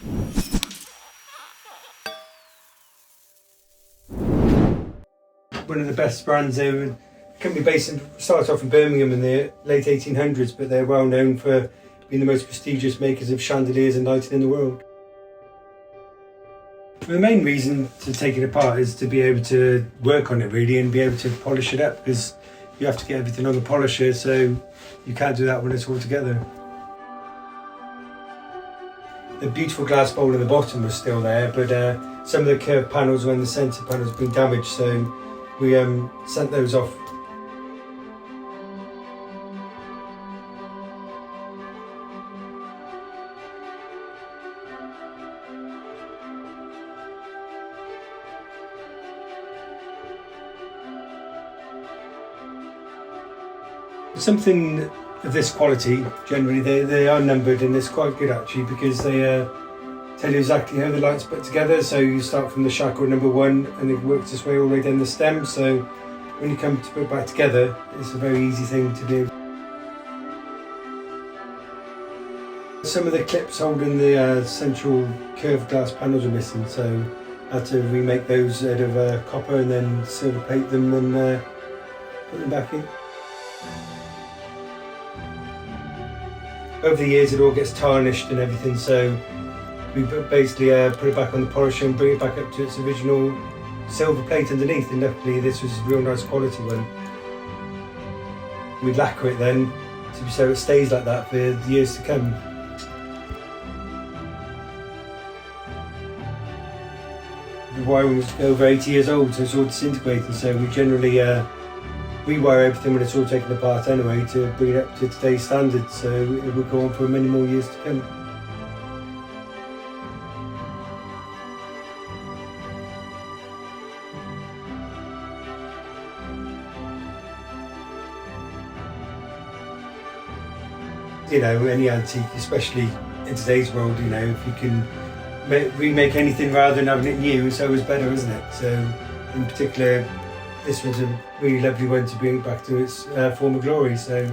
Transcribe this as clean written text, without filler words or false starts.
One of the best brands there. Company started off in Birmingham in the late 1800s, but they're well known for being the most prestigious makers of chandeliers and lighting in the world. The main reason to take it apart is to be able to work on it really and be able to polish it up, because you have to get everything on the polisher, so you can't do that when it's all together. The beautiful glass bowl in the bottom was still there, but some of the curved panels and the centre panels have been damaged, so we sent those off. Something of this quality, generally they are numbered, and it's quite good actually, because they tell you exactly how the light's put together. So you start from the shackle number 1 and it works its way all the way down the stem, so when you come to put it back together, it's a very easy thing to do. Some of the clips holding the central curved glass panels are missing, so I had to remake those out of copper and then silver plate them and put them back in. Over the years it all gets tarnished and everything, so we basically put it back on the polisher and bring it back up to its original silver plate underneath, and luckily this was a real nice quality one. We'd lacquer it then so it stays like that for years to come. The wiring was over 80 years old, so it's all disintegrating, so we generally rewire everything when it's all taken apart anyway to bring it up to today's standards, so it will go on for many more years to come. You know, any antique, especially in today's world, you know, if you can remake anything rather than having it new, it's always better, isn't it? So in particular, this was a really lovely one to bring it back to its former glory. So